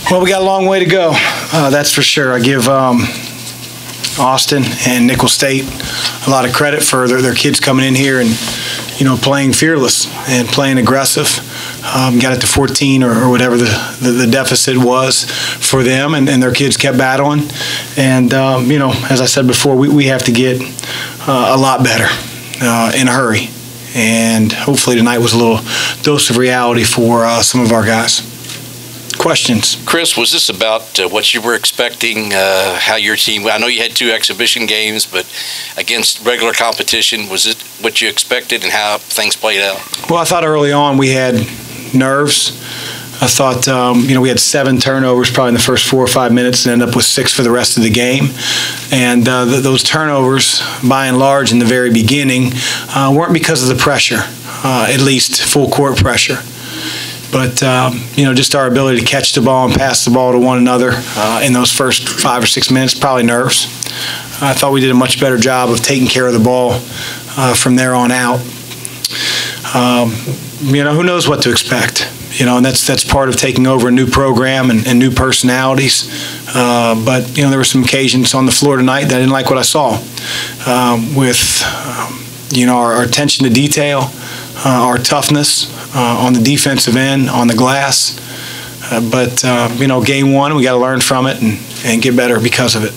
Well, we got a long way to go, that's for sure. I give Austin and Nicholls State a lot of credit for their kids coming in here and, playing fearless and playing aggressive. Got it to 14 or whatever the deficit was for them, and their kids kept battling. And, as I said before, we have to get a lot better in a hurry. And hopefully tonight was a little dose of reality for some of our guys. Questions? Chris, was this about what you were expecting, how your team, I know you had 2 exhibition games, but against regular competition, was it what you expected and how things played out? Well, I thought early on we had nerves. I thought, we had 7 turnovers probably in the first 4 or 5 minutes and ended up with 6 for the rest of the game. And those turnovers, by and large, in the very beginning, weren't because of the pressure, at least full court pressure. But, just our ability to catch the ball and pass the ball to one another in those first 5 or 6 minutes, probably nerves. I thought we did a much better job of taking care of the ball from there on out. Who knows what to expect? And that's part of taking over a new program and new personalities. But, there were some occasions on the floor tonight that I didn't like what I saw with, our attention to detail, our toughness on the defensive end, on the glass. But game 1, we got to learn from it and get better because of it.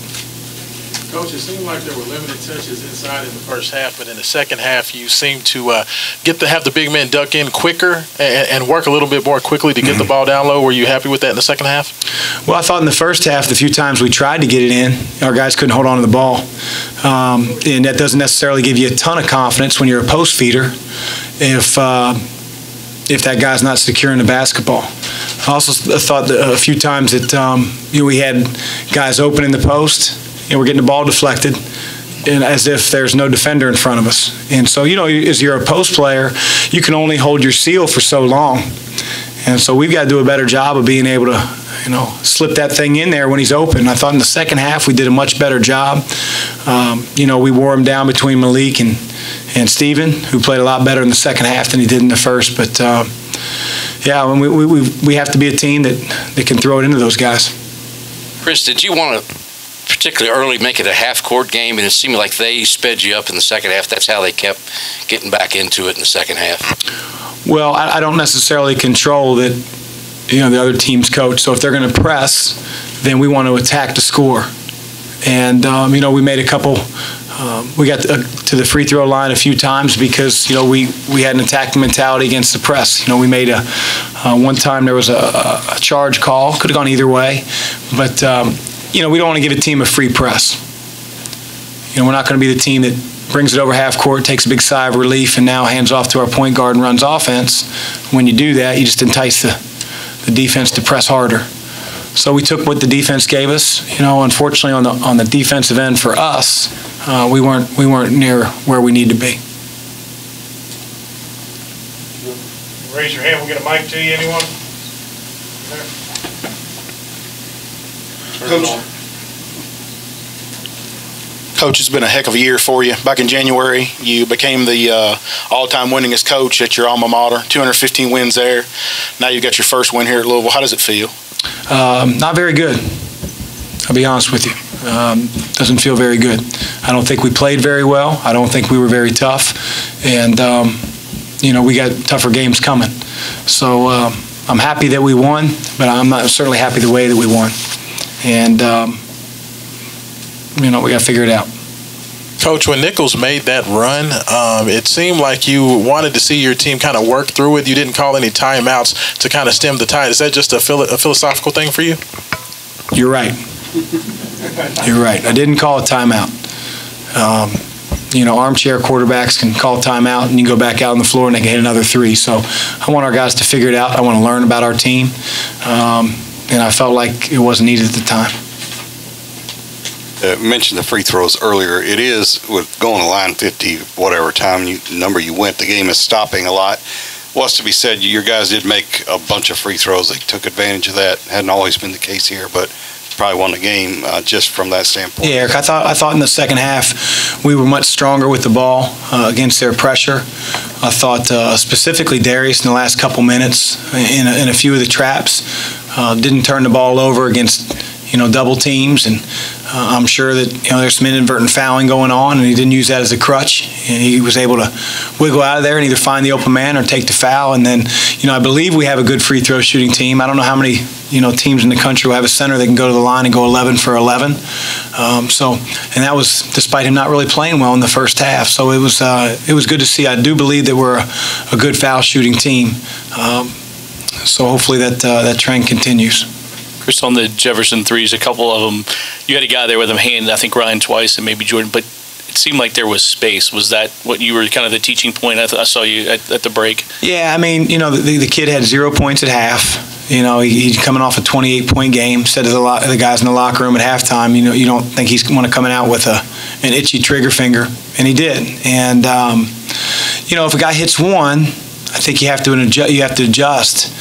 Coach, it seemed like there were limited touches inside in the first half, but in the second half you seemed to have the big men duck in quicker and work a little bit more quickly to get the ball down low. Were you happy with that in the second half? Well, I thought in the first half, the few times we tried to get it in, our guys couldn't hold on to the ball. And that doesn't necessarily give you a ton of confidence when you're a post feeder if that guy's not securing the basketball. I also thought that a few times that we had guys open in the post, and we're getting the ball deflected, and as if there's no defender in front of us. And so, as you're a post player, you can only hold your seal for so long. And so we've got to do a better job of being able to, slip that thing in there when he's open. I thought in the second half we did a much better job. We wore him down between Malik and Steven, who played a lot better in the second half than he did in the first. But, we have to be a team that can throw it into those guys. Chris, did you want to particularly early make it a half-court game, and it seemed like they sped you up in the second half? That's how they kept getting back into it in the second half. Well, I don't necessarily control that, the other team's coach. So if they're going to press, then we want to attack the score. And, we made a couple we got to the free throw line a few times because, we had an attacking mentality against the press. We made one time there was a charge call. Could have gone either way. But, we don't want to give a team a free press. We're not going to be the team that brings it over half court, takes a big sigh of relief, and now hands off to our point guard and runs offense. When you do that, you just entice the defense to press harder. So we took what the defense gave us. Unfortunately, on the defensive end for us, we weren't near where we need to be. Raise your hand. We'll get a mic to you. Anyone? Coach, it's been a heck of a year for you. Back in January, you became the all-time winningest coach at your alma mater, 215 wins there. Now you've got your first win here at Louisville. How does it feel? Not very good, I'll be honest with you. Doesn't feel very good. I don't think we played very well. I don't think we were very tough. And, we got tougher games coming. So I'm happy that we won, but I'm not certainly happy the way that we won. And, we got to figure it out. Coach, when Nicholls made that run, it seemed like you wanted to see your team kind of work through it. You didn't call any timeouts to kind of stem the tide. Is that just a philosophical thing for you? You're right. You're right. I didn't call a timeout. Armchair quarterbacks can call a timeout and you go back out on the floor and they can hit another 3. So I want our guys to figure it out. I want to learn about our team. And I felt like it wasn't needed at the time. Mentioned the free throws earlier. It is, with going to line 50, whatever number you went, the game is stopping a lot. What's to be said, your guys did make a bunch of free throws. They took advantage of that. Hadn't always been the case here, but probably won the game just from that standpoint. Yeah, Eric, I thought in the second half we were much stronger with the ball against their pressure. I thought specifically Darius in the last couple minutes in a few of the traps. didn't turn the ball over against double teams, and I'm sure that there's some inadvertent fouling going on, and he didn't use that as a crutch. And he was able to wiggle out of there and either find the open man or take the foul. And then, I believe we have a good free throw shooting team. I don't know how many teams in the country will have a center that can go to the line and go 11 for 11. And that was despite him not really playing well in the first half. So it was good to see. I do believe that we're a good foul shooting team. So hopefully that trend continues. Chris, on the Jefferson threes, a couple of them, you had a guy there with him hand, I think Ryan twice and maybe Jordan, but it seemed like there was space. Was that what you were kind of the teaching point? I saw you at the break. Yeah, I mean, the kid had 0 points at half. He's coming off a 28-point game. Said to the guys in the locker room at halftime, you don't think he's going to come out with an itchy trigger finger, and he did. And if a guy hits one, I think you have to adjust.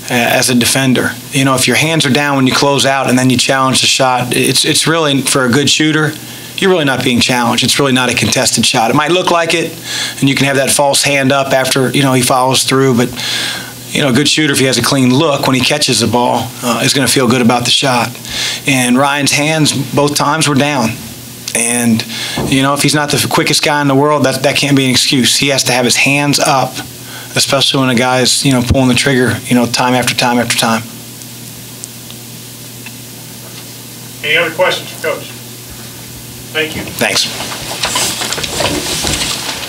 As a defender, if your hands are down when you close out and then you challenge the shot, it's really, for a good shooter, you're really not being challenged. It's really not a contested shot. It might look like it, and you can have that false hand up after he follows through, but a good shooter, if he has a clean look when he catches the ball, is going to feel good about the shot. And Ryan's hands both times were down. And if he's not the quickest guy in the world, that can't be an excuse. He has to have his hands up, especially when a guy is, pulling the trigger, time after time after time. Any other questions for Coach? Thank you. Thanks.